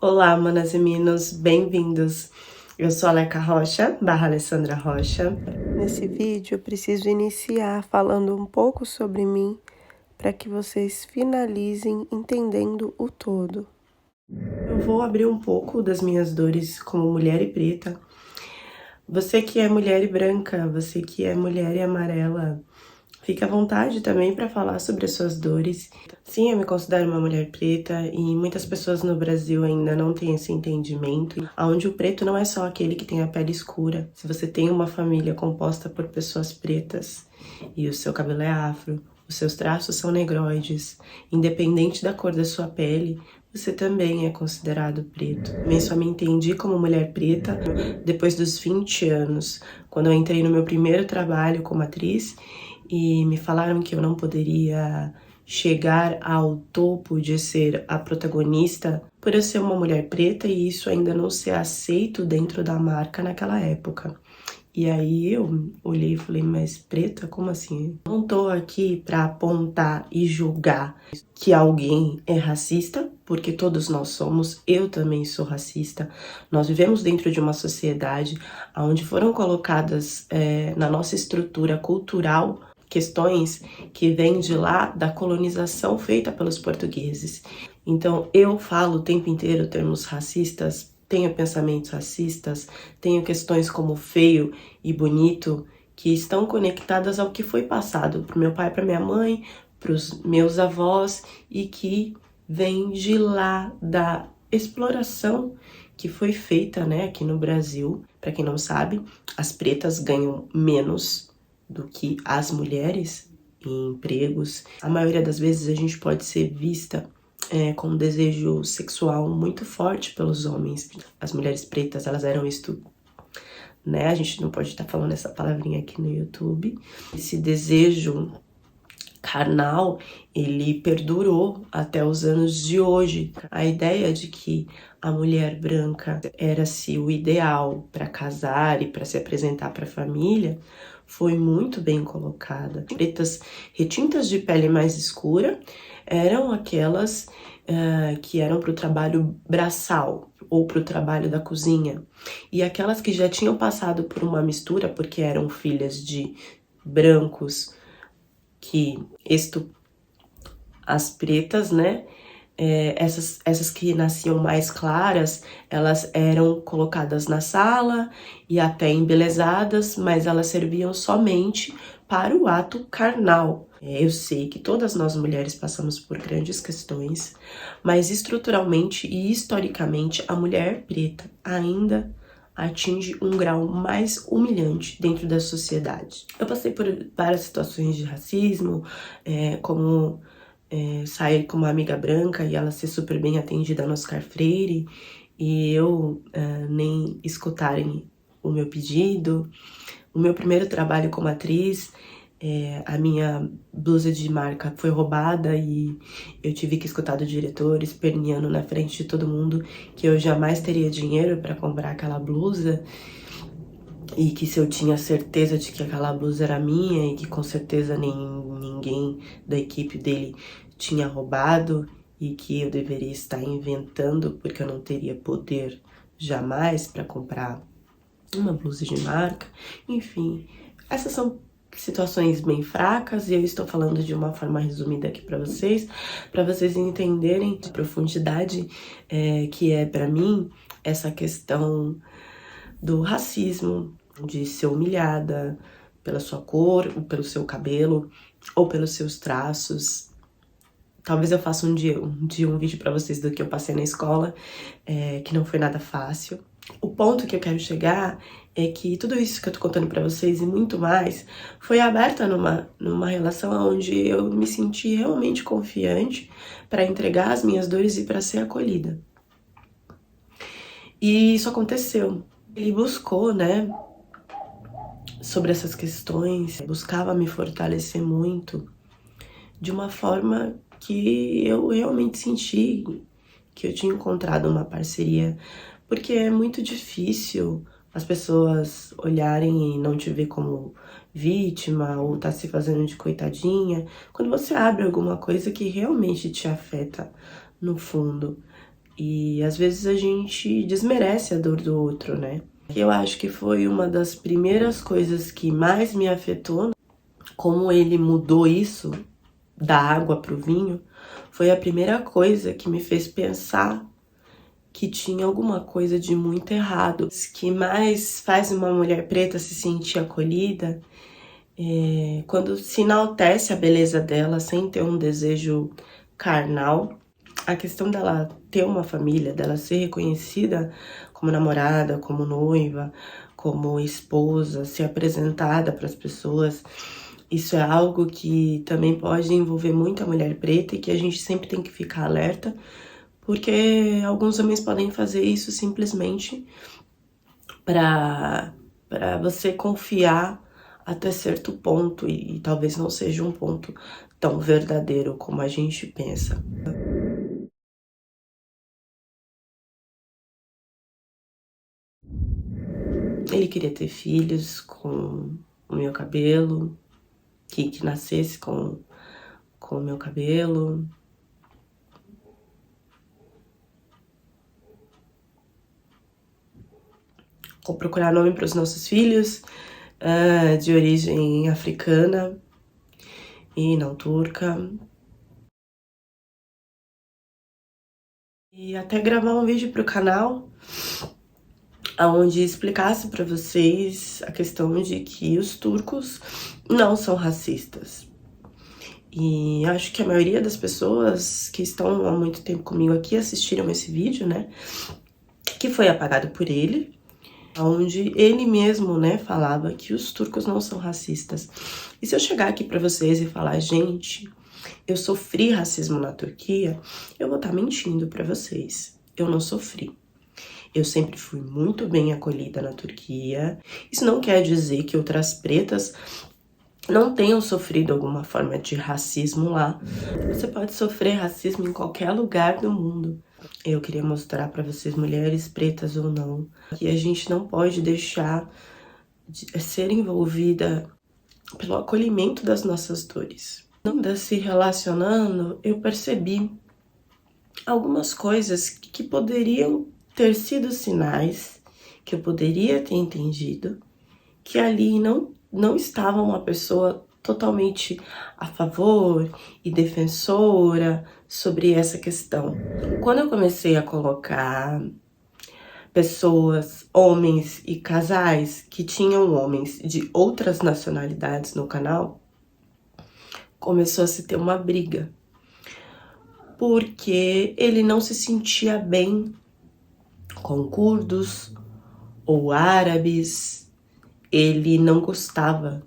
Olá, manas e minos, bem-vindos. Eu sou a Leca Rocha, barra Alessandra Rocha. Nesse vídeo eu preciso iniciar falando um pouco sobre mim para que vocês finalizem entendendo o todo. Eu vou abrir um pouco das minhas dores como mulher e preta. Você que é mulher e branca, você que é mulher e amarela, fique à vontade também para falar sobre as suas dores. Sim, eu me considero uma mulher preta e muitas pessoas no Brasil ainda não têm esse entendimento, onde o preto não é só aquele que tem a pele escura. Se você tem uma família composta por pessoas pretas e o seu cabelo é afro, os seus traços são negroides, independente da cor da sua pele, você também é considerado preto. Eu só me entendi como mulher preta depois dos 20 anos, quando eu entrei no meu primeiro trabalho como atriz e me falaram que eu não poderia chegar ao topo de ser a protagonista por eu ser uma mulher preta e isso ainda não ser aceito dentro da marca naquela época. E aí eu olhei e falei, mas preta, como assim? Não tô aqui pra apontar e julgar que alguém é racista, porque todos nós somos, eu também sou racista. Nós vivemos dentro de uma sociedade onde foram colocadas na nossa estrutura cultural questões que vêm de lá da colonização feita pelos portugueses. Então eu falo o tempo inteiro termos racistas, tenho pensamentos racistas, tenho questões como feio e bonito que estão conectadas ao que foi passado pro meu pai, pra minha mãe, pros meus avós e que vem de lá da exploração que foi feita, né, aqui no Brasil. Pra quem não sabe, as pretas ganham menos do que as mulheres em empregos. A maioria das vezes a gente pode ser vista com um desejo sexual muito forte pelos homens. As mulheres pretas, elas eram né? A gente não pode estar falando essa palavrinha aqui no YouTube. Esse desejo carnal, ele perdurou até os anos de hoje. A ideia de que a mulher branca era-se o ideal para casar e para se apresentar para a família foi muito bem colocada. Pretas retintas de pele mais escura eram aquelas que eram para o trabalho braçal ou para o trabalho da cozinha. E aquelas que já tinham passado por uma mistura, porque eram filhas de brancos, que as pretas, né? Essas que nasciam mais claras, elas eram colocadas na sala e até embelezadas, mas elas serviam somente para o ato carnal. Eu sei que todas nós mulheres passamos por grandes questões, mas estruturalmente e historicamente a mulher preta ainda atinge um grau mais humilhante dentro da sociedade. Eu passei por várias situações de racismo, como sair com uma amiga branca e ela ser super bem atendida no Oscar Freire e eu nem escutarem o meu pedido. O meu primeiro trabalho como atriz, a minha blusa de marca foi roubada e eu tive que escutar do diretor esperneando na frente de todo mundo que eu jamais teria dinheiro para comprar aquela blusa e que se eu tinha certeza de que aquela blusa era minha e que com certeza ninguém da equipe dele tinha roubado e que eu deveria estar inventando porque eu não teria poder jamais para comprar uma blusa de marca. Enfim, essas são situações bem fracas e eu estou falando de uma forma resumida aqui para vocês entenderem a profundidade que é para mim essa questão do racismo, de ser humilhada pela sua cor, ou pelo seu cabelo, ou pelos seus traços. Talvez eu faça um dia um vídeo pra vocês do que eu passei na escola, que não foi nada fácil. O ponto que eu quero chegar é que tudo isso que eu tô contando pra vocês e muito mais foi aberta numa relação onde eu me senti realmente confiante pra entregar as minhas dores e pra ser acolhida. E isso aconteceu. Ele buscou, né, sobre essas questões, buscava me fortalecer muito de uma forma que eu realmente senti que eu tinha encontrado uma parceria, porque é muito difícil as pessoas olharem e não te ver como vítima ou tá se fazendo de coitadinha, quando você abre alguma coisa que realmente te afeta no fundo. E às vezes a gente desmerece a dor do outro, né? Eu acho que foi uma das primeiras coisas que mais me afetou, como ele mudou isso da água pro vinho, foi a primeira coisa que me fez pensar que tinha alguma coisa de muito errado. O que mais faz uma mulher preta se sentir acolhida é quando se enaltece a beleza dela sem ter um desejo carnal. A questão dela ter uma família, dela ser reconhecida como namorada, como noiva, como esposa, ser apresentada para as pessoas, isso é algo que também pode envolver muita mulher preta e que a gente sempre tem que ficar alerta, porque alguns homens podem fazer isso simplesmente para você confiar até certo ponto e talvez não seja um ponto tão verdadeiro como a gente pensa. Ele queria ter filhos com o meu cabelo, que nascesse com o meu cabelo. Vou procurar nome para os nossos filhos, de origem africana e não turca. E até gravar um vídeo para o canal, onde explicasse para vocês a questão de que os turcos não são racistas. E acho que a maioria das pessoas que estão há muito tempo comigo aqui assistiram esse vídeo, né? Que foi apagado por ele, onde ele mesmo, né, falava que os turcos não são racistas. E se eu chegar aqui para vocês e falar, gente, eu sofri racismo na Turquia, eu vou estar mentindo para vocês. Eu não sofri. Eu sempre fui muito bem acolhida na Turquia. Isso não quer dizer que outras pretas não tenham sofrido alguma forma de racismo lá. Você pode sofrer racismo em qualquer lugar do mundo. Eu queria mostrar para vocês, mulheres pretas ou não, que a gente não pode deixar de ser envolvida pelo acolhimento das nossas dores. Ainda se relacionando, eu percebi algumas coisas que poderiam ter sido sinais, que eu poderia ter entendido, que ali não estava uma pessoa totalmente a favor e defensora sobre essa questão. Quando eu comecei a colocar pessoas, homens e casais que tinham homens de outras nacionalidades no canal, começou a se ter uma briga, porque ele não se sentia bem com curdos ou árabes, ele não gostava.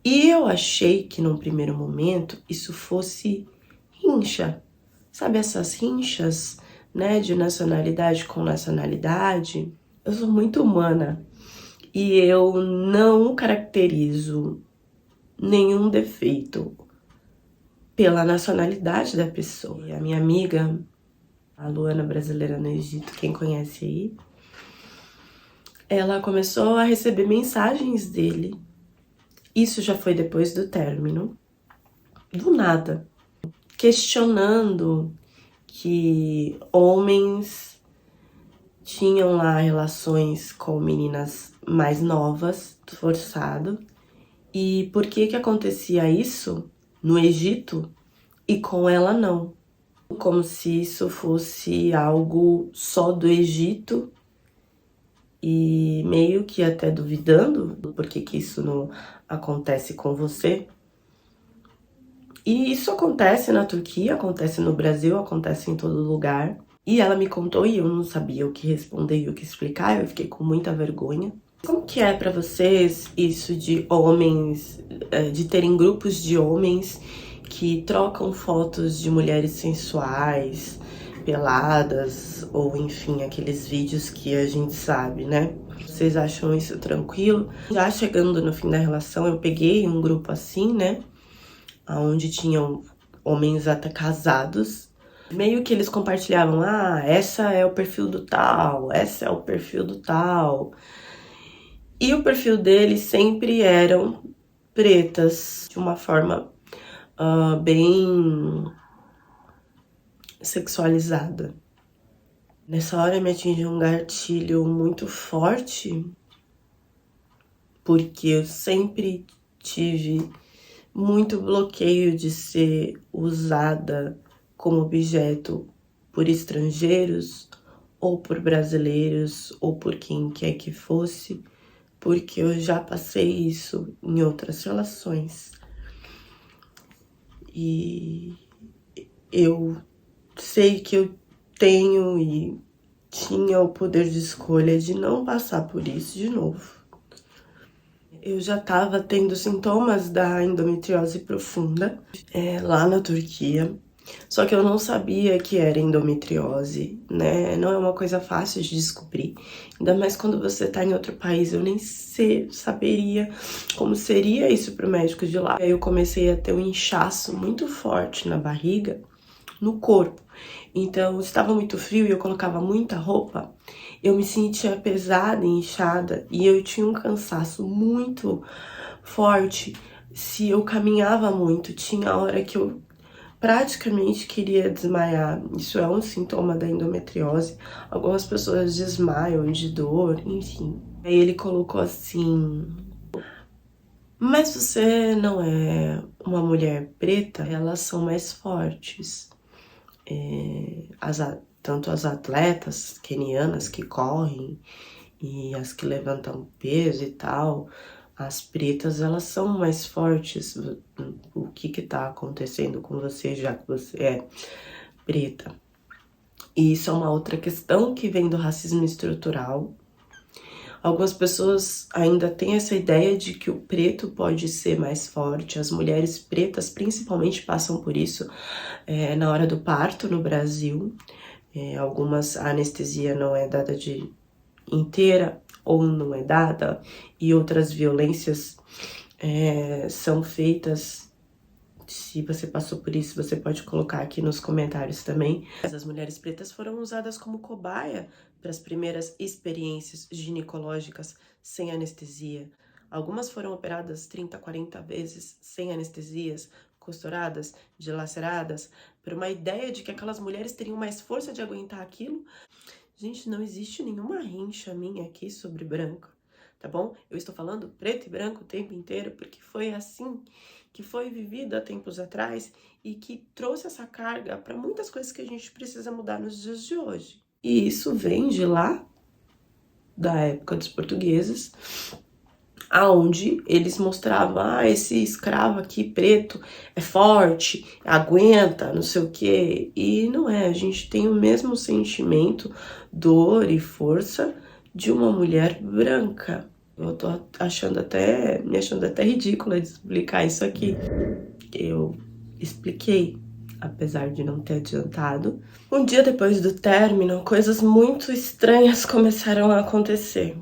E eu achei que num primeiro momento isso fosse rincha, sabe essas rinchas, né, de nacionalidade com nacionalidade? Eu sou muito humana e eu não caracterizo nenhum defeito pela nacionalidade da pessoa. E a minha amiga, a Luana brasileira no Egito, quem conhece aí, ela começou a receber mensagens dele. Isso já foi depois do término, do nada, questionando que homens tinham lá relações com meninas mais novas, forçado, e por que acontecia isso no Egito e com ela não. Como se isso fosse algo só do Egito e meio que até duvidando do porquê que isso não acontece com você. E isso acontece na Turquia, acontece no Brasil, acontece em todo lugar. E ela me contou e eu não sabia o que responder e o que explicar, eu fiquei com muita vergonha. Como que é pra vocês isso de homens, de terem grupos de homens que trocam fotos de mulheres sensuais, peladas, ou enfim, aqueles vídeos que a gente sabe, né? Vocês acham isso tranquilo? Já chegando no fim da relação, eu peguei um grupo assim, né? Onde tinham homens até casados. Meio que eles compartilhavam, essa é o perfil do tal, essa é o perfil do tal. E o perfil deles sempre eram pretas, de uma forma bem sexualizada. Nessa hora me atingiu um gatilho muito forte, porque eu sempre tive muito bloqueio de ser usada como objeto por estrangeiros, ou por brasileiros, ou por quem quer que fosse, porque eu já passei isso em outras relações. E eu sei que eu tenho e tinha o poder de escolha de não passar por isso de novo. Eu já estava tendo sintomas da endometriose profunda lá na Turquia, só que eu não sabia que era endometriose, né? Não é uma coisa fácil de descobrir, ainda mais quando você tá em outro país. Eu nem saberia como seria isso pro médico de lá. Aí eu comecei a ter um inchaço muito forte na barriga, no corpo. Então, estava muito frio e eu colocava muita roupa, eu me sentia pesada e inchada, e eu tinha um cansaço muito forte se eu caminhava muito. Tinha hora que eu praticamente queria desmaiar. Isso é um sintoma da endometriose. Algumas pessoas desmaiam de dor, enfim. Aí ele colocou assim: mas você não é uma mulher preta? Elas são mais fortes. Tanto as atletas quenianas que correm e as que levantam peso e tal, as pretas, elas são mais fortes. O que que tá acontecendo com você, já que você é preta? E isso é uma outra questão que vem do racismo estrutural. Algumas pessoas ainda têm essa ideia de que o preto pode ser mais forte. As mulheres pretas principalmente passam por isso na hora do parto no Brasil. Algumas a anestesia não é dada de inteira ou não é dada, e outras violências são feitas. Se você passou por isso, você pode colocar aqui nos comentários também. As mulheres pretas foram usadas como cobaia para as primeiras experiências ginecológicas sem anestesia. Algumas foram operadas 30, 40 vezes sem anestesias, costuradas, dilaceradas, por uma ideia de que aquelas mulheres teriam mais força de aguentar aquilo. Gente, não existe nenhuma rincha minha aqui sobre branco, tá bom? Eu estou falando preto e branco o tempo inteiro porque foi assim que foi vivido há tempos atrás e que trouxe essa carga para muitas coisas que a gente precisa mudar nos dias de hoje. E isso vem de lá, da época dos portugueses, aonde eles mostravam, esse escravo aqui preto é forte, aguenta, não sei o quê. E não é, a gente tem o mesmo sentimento, dor e força de uma mulher branca. Eu tô me achando até ridícula de explicar isso aqui. Eu expliquei, apesar de não ter adiantado. Um dia depois do término, coisas muito estranhas começaram a acontecer.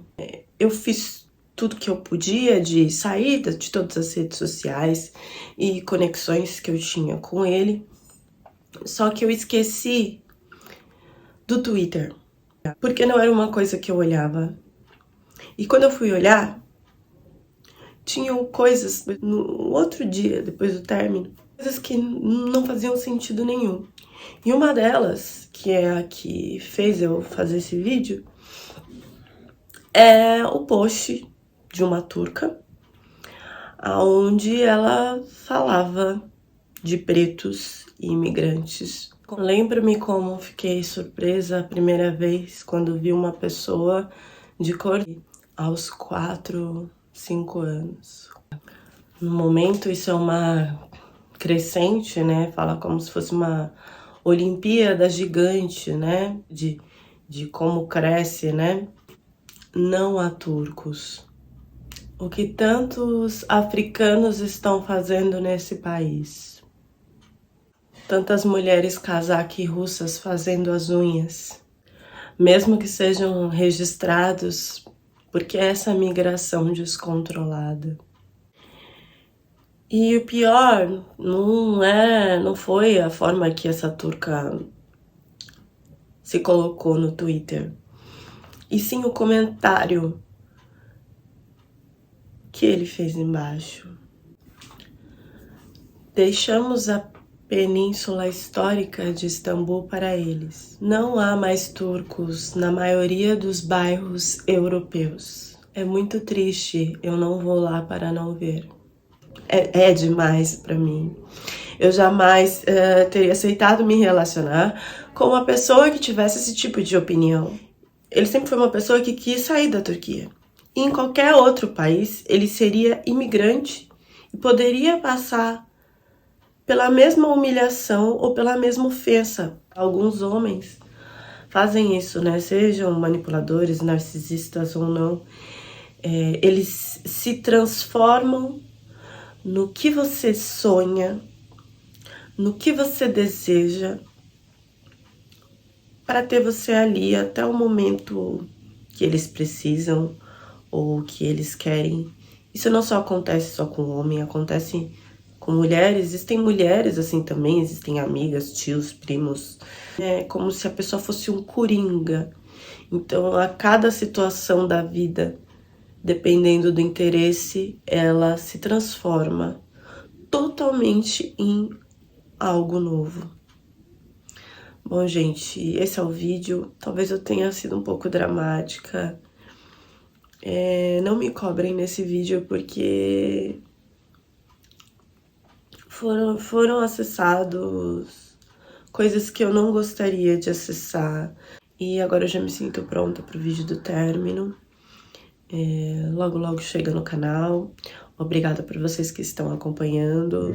Eu fiz tudo que eu podia de saída de todas as redes sociais e conexões que eu tinha com ele. Só que eu esqueci do Twitter, porque não era uma coisa que eu olhava. E quando eu fui olhar, tinham coisas no outro dia, depois do término, coisas que não faziam sentido nenhum. E uma delas, que é a que fez eu fazer esse vídeo, é o post de uma turca, onde ela falava de pretos e imigrantes. Lembro-me como fiquei surpresa a primeira vez quando vi uma pessoa de cor aos 4, 5 anos. No momento isso é uma crescente, né? Fala como se fosse uma Olimpíada gigante, né? De como cresce, né? Não há turcos. O que tantos africanos estão fazendo nesse país? Tantas mulheres cazaque e russas fazendo as unhas, mesmo que sejam registrados, porque essa migração descontrolada. E o pior não foi a forma que essa turca se colocou no Twitter, e sim o comentário que ele fez embaixo. Deixamos a Península Histórica de Istambul para eles. Não há mais turcos na maioria dos bairros europeus. É muito triste, eu não vou lá para não ver. É demais para mim. Eu jamais teria aceitado me relacionar com uma pessoa que tivesse esse tipo de opinião. Ele sempre foi uma pessoa que quis sair da Turquia. E em qualquer outro país, ele seria imigrante e poderia passar pela mesma humilhação ou pela mesma ofensa. Alguns homens fazem isso, né? Sejam manipuladores, narcisistas ou não. Eles se transformam no que você sonha, no que você deseja, para ter você ali até o momento que eles precisam ou que eles querem. Isso não só acontece só com homem, acontece com mulheres. Existem mulheres assim também, existem amigas, tios, primos. É como se a pessoa fosse um coringa. Então, a cada situação da vida, dependendo do interesse, ela se transforma totalmente em algo novo. Bom, gente, esse é o vídeo. Talvez eu tenha sido um pouco dramática. Não me cobrem nesse vídeo porque foram acessados coisas que eu não gostaria de acessar. E agora eu já me sinto pronta pro vídeo do término. Logo, logo chega no canal. Obrigada por vocês que estão acompanhando.